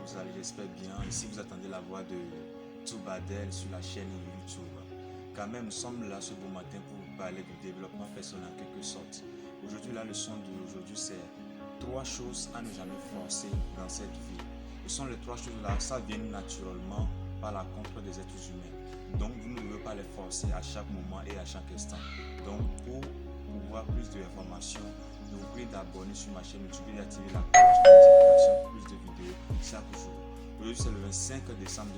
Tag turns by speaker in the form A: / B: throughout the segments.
A: vous allez, j'espère bien. Ici, vous attendez la voix de Toubadel sur la chaîne YouTube. Quand même, nous sommes là ce beau matin pour vous parler du développement personnel en quelque sorte. Aujourd'hui, la leçon d'aujourd'hui, c'est 3 choses à ne jamais forcer dans cette vie. Ce sont les 3 choses-là, ça vient naturellement par la contre des êtres humains. Donc, vous ne devez pas les forcer à chaque moment et à chaque instant. Donc, pour voir plus d'informations, je vous prie d'abonner sur ma chaîne YouTube et d'activer la cloche de notification pour plus de vidéos chaque jour. Aujourd'hui, c'est le 25 décembre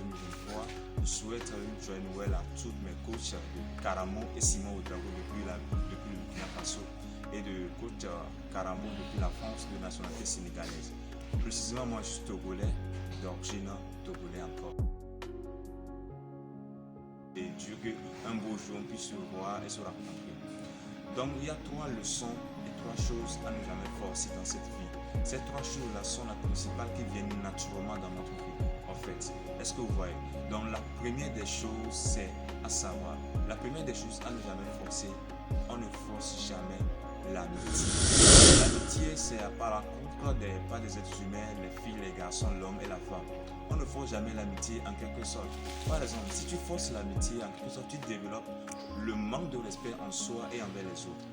A: 2023. Je souhaite une joyeuse Noël à tous mes coachs de Karamo et Simon Ouedraogo depuis le Burkina Faso et de coach Karamo depuis la France de nationalité sénégalaise. Précisément, moi, je suis togolais, d'origine togolais encore. Et Dieu qu'un beau jour, on puisse se voir et se rencontrer. Donc, il y a 3 leçons et 3 choses à ne jamais forcer dans cette vie. Ces 3 choses-là sont la principale qui viennent naturellement dans notre vie. En fait, est-ce que vous voyez? Donc, la première des choses, c'est à savoir, la première des choses à ne jamais forcer, on ne force jamais l'amitié. L'amitié, c'est par la contre pas des êtres humains, les filles, les garçons, l'homme et la femme. On ne force jamais l'amitié en quelque sorte. Par exemple, si tu forces l'amitié en quelque sorte, tu développes le manque de respect en soi et envers les autres.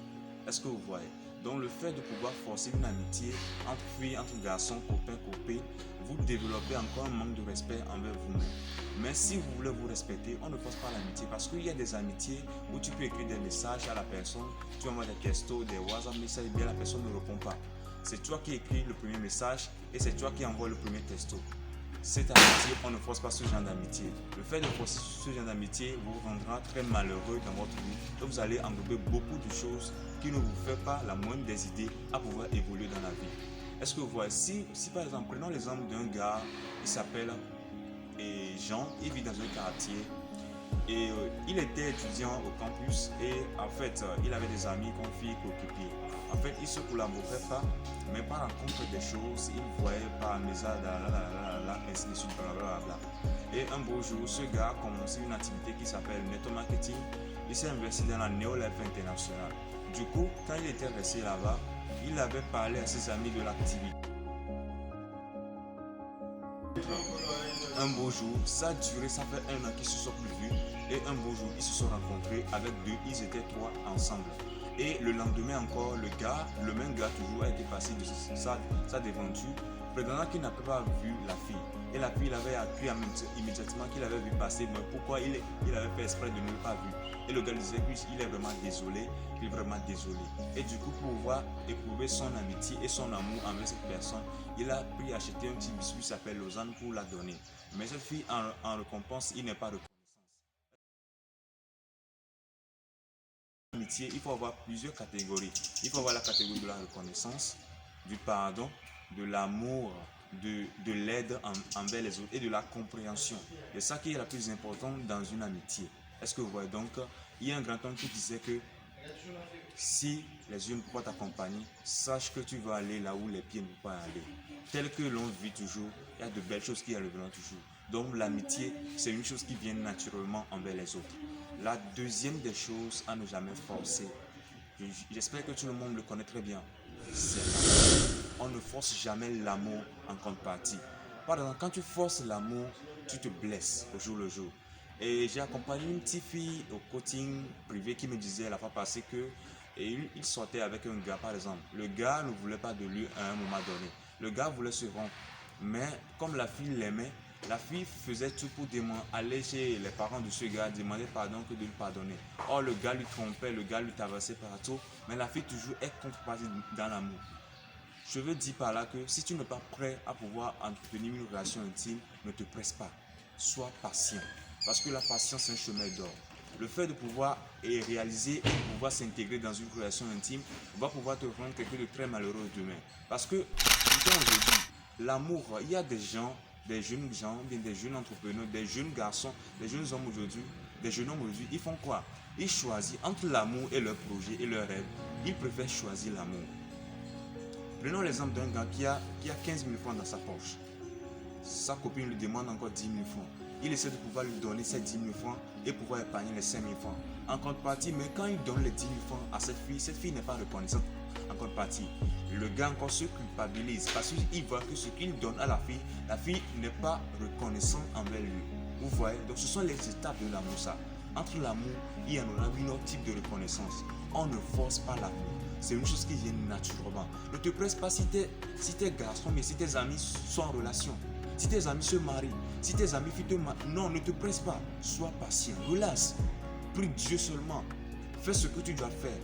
A: Est-ce que vous voyez? Donc le fait de pouvoir forcer une amitié entre filles, entre garçons, copains, copines, vous développez encore un manque de respect envers vous-même. Mais si vous voulez vous respecter, on ne force pas l'amitié parce qu'il y a des amitiés où tu peux écrire des messages à la personne, tu envoies des textos, des WhatsApp messages, et bien la personne ne répond pas. C'est toi qui écris le premier message et c'est toi qui envoies le premier texto. Cette amitié, on ne force pas ce genre d'amitié. Le fait de forcer ce genre d'amitié vous rendra très malheureux dans votre vie et vous allez englober beaucoup de choses qui ne vous font pas la moindre des idées à pouvoir évoluer dans la vie. Est-ce que vous voyez, si par exemple, prenons l'exemple d'un gars, il s'appelle Jean, il vit dans un quartier et il était étudiant au campus et en fait, il avait des amis, conflits, coéquipiers. En fait, il ne se collaborait pas, mais par la contre des choses, il voyait par message, ainsi de suite, blablabla. Et un beau jour, ce gars a commencé une activité qui s'appelle Network Marketing. Il s'est investi dans la Neolife International. Du coup, quand il était resté là-bas, il avait parlé à ses amis de l'activité. Un beau jour, ça a duré, ça fait 1 an qu'ils se sont plus vus. Et un beau jour, ils se sont rencontrés avec 2, ils étaient 3 ensemble. Et le lendemain encore, le même gars toujours a été passé de sa déventure, prétendant qu'il n'avait pas vu la fille. Et la fille avait appris immédiatement qu'il avait vu passer, mais pourquoi il avait fait exprès de ne pas vu. Et le gars disait qu'il est vraiment désolé, il est vraiment désolé. Et du coup, pour pouvoir éprouver son amitié et son amour envers cette personne, il a pris acheter un petit biscuit qui s'appelle Lausanne pour la donner. Mais cette fille, en récompense, il n'est pas reconnaissance. Amitié, il faut avoir plusieurs catégories. Il faut avoir la catégorie de la reconnaissance, du pardon, de l'amour, de l'aide envers les autres et de la compréhension. C'est ça qui est la plus importante dans une amitié. Est-ce que vous voyez? Donc, il y a un grand homme qui disait que si les yeux ne peuvent pas t'accompagner, sache que tu vas aller là où les pieds ne peuvent pas aller. Tel que l'on vit toujours, il y a de belles choses qui arriveront toujours. Donc l'amitié, c'est une chose qui vient naturellement envers les autres. La deuxième des choses à ne jamais forcer, j'espère que tout le monde le connaît très bien, c'est l'amour. On ne force jamais l'amour en contrepartie. Par exemple, quand tu forces l'amour, tu te blesses au jour le jour. Et j'ai accompagné une petite fille au coaching privé qui me disait la fois passée que il sortait avec un gars par exemple. Le gars ne voulait pas de lui à un moment donné. Le gars voulait se rompre. Mais comme la fille l'aimait, la fille faisait tout pour aller chez les parents de ce gars, demander pardon que de lui pardonner. Or le gars lui trompait, le gars lui tabassait partout. Mais la fille toujours est contrepartie dans l'amour. Je veux dire par là que si tu n'es pas prêt à pouvoir entretenir une relation intime, ne te presse pas. Sois patient. Parce que la patience, c'est un chemin d'or. Le fait de pouvoir réaliser et de pouvoir s'intégrer dans une relation intime va pouvoir te rendre quelqu'un de très malheureux demain. Parce que, aujourd'hui, l'amour, il y a des gens, des jeunes gens, des jeunes entrepreneurs, des jeunes garçons, des jeunes hommes aujourd'hui, des jeunes hommes aujourd'hui, ils font quoi? Ils choisissent entre l'amour et leur projet et leur rêve. Ils préfèrent choisir l'amour. Prenons l'exemple d'un gars qui a 15 000 francs dans sa poche. Sa copine lui demande encore 10 000 francs. Il essaie de pouvoir lui donner ces 10 000 francs et pouvoir épargner les 5 000 francs. En contrepartie, mais quand il donne les 10 000 francs à cette fille n'est pas reconnaissante en contrepartie. Le gars encore se culpabilise parce qu'il voit que ce qu'il donne à la fille n'est pas reconnaissante envers lui. Vous voyez? Donc ce sont les étapes de l'amour ça. Entre l'amour, il y en a un autre type de reconnaissance. On ne force pas l'amour. C'est une chose qui vient naturellement. Ne te presse pas si t'es garçon, mais si tes amis sont en relation. Si tes amis se marient, si tes amis te marient, non, ne te presse pas. Sois patient, relaxe. Prie Dieu seulement. Fais ce que tu dois faire.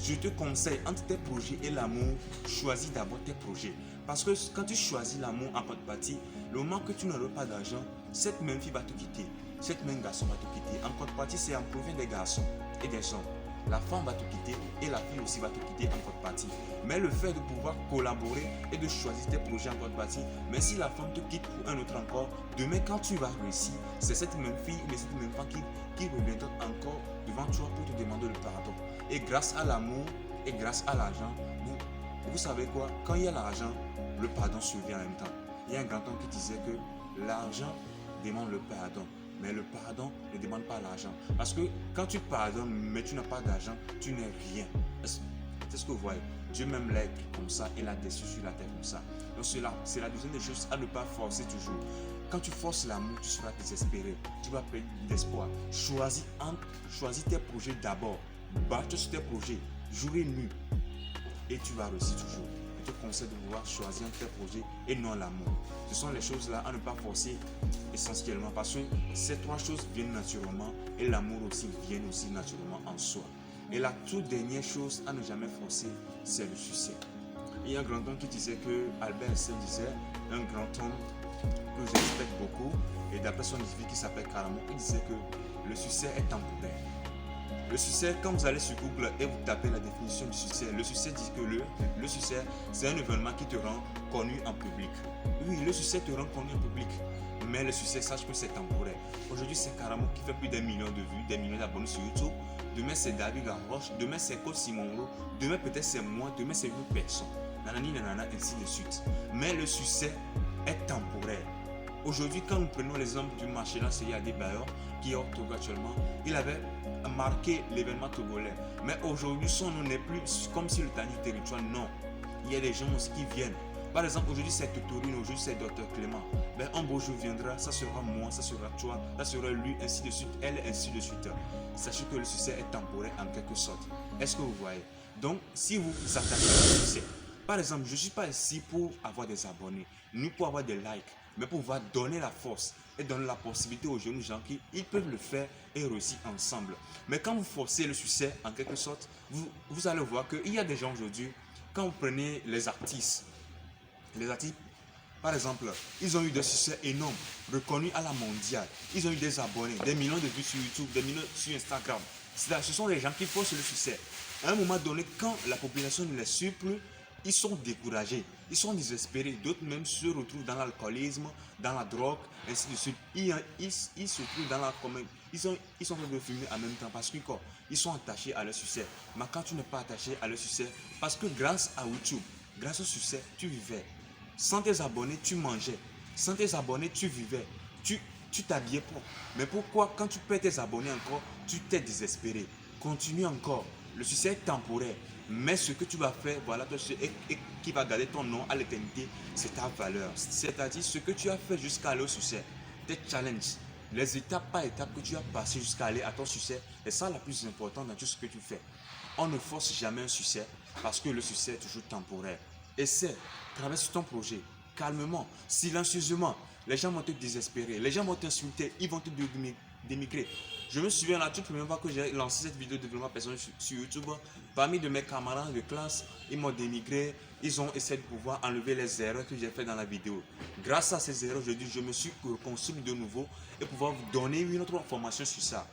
A: Je te conseille, entre tes projets et l'amour, choisis d'abord tes projets. Parce que quand tu choisis l'amour en contrepartie, le moment que tu n'auras pas d'argent, cette même fille va te quitter. Cette même garçon va te quitter. En contrepartie, c'est en provenance des garçons et des hommes. La femme va te quitter et la fille aussi va te quitter en contrepartie. Mais le fait de pouvoir collaborer et de choisir tes projets en contrepartie, mais si la femme te quitte pour un autre encore, demain quand tu vas réussir, c'est cette même fille ou cette même femme qui reviendra encore devant toi pour te demander le pardon. Et grâce à l'amour et grâce à l'argent, vous savez quoi? Quand il y a l'argent, le pardon survient en même temps. Il y a un grand homme qui disait que l'argent demande le pardon. Mais le pardon ne demande pas l'argent. Parce que quand tu pardonnes, mais tu n'as pas d'argent, tu n'es rien. C'est ce que vous voyez. Dieu même l'a écrit comme ça et l'a déçu sur la terre comme ça. Donc c'est la deuxième des choses à ne pas forcer toujours. Quand tu forces l'amour, tu seras désespéré. Tu vas perdre d'espoir. Choisis tes projets d'abord. Bâche sur tes projets, jour et nuit. Et tu vas réussir toujours. Je te conseille de pouvoir choisir tes projets et non l'amour. Ce sont les choses là à ne pas forcer essentiellement parce que ces trois choses viennent naturellement et l'amour aussi vient aussi naturellement en soi. Et la toute dernière chose à ne jamais forcer, c'est le succès. Il y a un grand homme qui disait que, Albert Einstein disait, un grand homme que je respecte beaucoup, et d'après son écrivain qui s'appelle Caramo, il disait que le succès est temporaire. Le succès, quand vous allez sur Google et vous tapez la définition du succès, le succès dit que le succès, c'est un événement qui te rend connu en public. Oui, le succès te rend connu en public, mais le succès, sache que c'est temporaire. Aujourd'hui, c'est Caramo qui fait plus d'un million de vues, des millions d'abonnés sur YouTube. Demain, c'est David Laroche. Demain, c'est Coach Simon Rowe. Demain, peut-être c'est moi. Demain, c'est une personne. Nanani, nanana, ainsi de suite. Mais le succès est temporaire. Aujourd'hui, quand nous prenons l'exemple du marché là, c'est Yadi Bayor qui est au Togo actuellement. Il avait marqué l'événement togolais. Mais aujourd'hui, son nom n'est plus comme si le tani territoire. Non. Il y a des gens aussi qui viennent. Par exemple, aujourd'hui c'est Totorine, aujourd'hui c'est Dr Clément. Ben, un beau jour viendra, ça sera moi, ça sera toi, ça sera lui, ainsi de suite, elle, ainsi de suite. Sachez que le succès est temporaire en quelque sorte. Est-ce que vous voyez? Donc, si vous vous attaquez au succès, par exemple, je ne suis pas ici pour avoir des abonnés, ni pour avoir des likes, mais pour pouvoir donner la force et donner la possibilité aux jeunes gens qui ils peuvent le faire et réussir ensemble. Mais quand vous forcez le succès, en quelque sorte, vous allez voir qu'il y a des gens aujourd'hui, quand vous prenez les artistes, par exemple, ils ont eu des succès énormes, reconnus à la mondiale. Ils ont eu des abonnés, des millions de vues sur YouTube, des millions sur Instagram. Ce sont les gens qui forcent le succès. À un moment donné, quand la population ne les suit plus, ils sont découragés, ils sont désespérés. D'autres même se retrouvent dans l'alcoolisme, dans la drogue, ainsi de suite. Ils se retrouvent dans la commune. Ils sont en train de fumer en même temps parce qu'ils sont attachés à leur succès. Mais quand tu n'es pas attaché à leur succès, parce que grâce à YouTube, grâce au succès, tu vivais. Sans tes abonnés, tu mangeais. Sans tes abonnés, tu vivais. Tu t'habillais pas. Mais pourquoi, quand tu perds tes abonnés encore, tu t'es désespéré? Continue encore. Le succès est temporaire. Mais ce que tu vas faire, voilà, et qui va garder ton nom à l'éternité, c'est ta valeur. C'est-à-dire ce que tu as fait jusqu'à aller au succès. Tes challenges, les étapes par étapes que tu as passées jusqu'à aller à ton succès, c'est ça la plus importante dans tout ce que tu fais. On ne force jamais un succès parce que le succès est toujours temporaire. Essaie, travaille sur ton projet, calmement, silencieusement. Les gens vont te désespérer, les gens vont t'insulter, ils vont te démigrer. Je me souviens la toute première fois que j'ai lancé cette vidéo de développement personnel sur YouTube, parmi de mes camarades de classe, ils m'ont démigré, ils ont essayé de pouvoir enlever les erreurs que j'ai faites dans la vidéo. Grâce à ces erreurs, je me suis reconstruit de nouveau et pouvoir vous donner une autre information sur ça.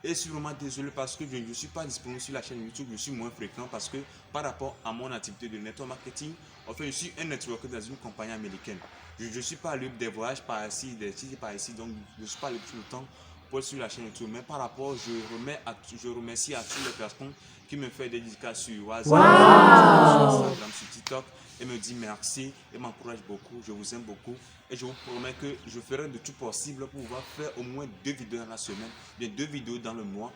A: Et je suis vraiment désolé parce que je ne suis pas disponible sur la chaîne YouTube, je suis moins fréquent parce que par rapport à mon activité de network marketing, en fait, je suis un networker dans une compagnie américaine. Je ne suis pas libre des voyages par ici, des titres par ici, donc je ne suis pas libre tout le temps pour être sur la chaîne YouTube. Mais par rapport, je remercie à toutes les personnes qui me font des dédicaces sur WhatsApp, sur Instagram, sur TikTok et me dit merci et m'encourage beaucoup. Je vous aime beaucoup et je vous promets que je ferai de tout possible pour pouvoir faire au moins 2 vidéos dans la semaine, 2 vidéos dans le mois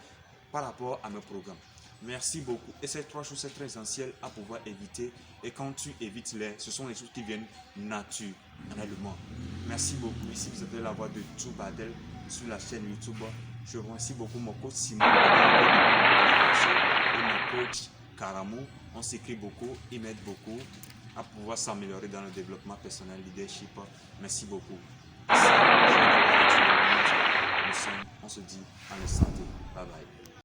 A: par rapport à mes programmes. Merci beaucoup. Et ces 3 choses, c'est très essentiel à pouvoir éviter. Et quand tu évites ce sont les choses qui viennent naturellement. Merci beaucoup. Ici, vous avez la voix de Toubadel sur la chaîne YouTube. Je remercie beaucoup mon coach Simon et mon coach Karamou. On s'écrit beaucoup, ils m'aident beaucoup à pouvoir s'améliorer dans le développement personnel, leadership. Merci beaucoup. Ici, on se dit en santé. Bye bye.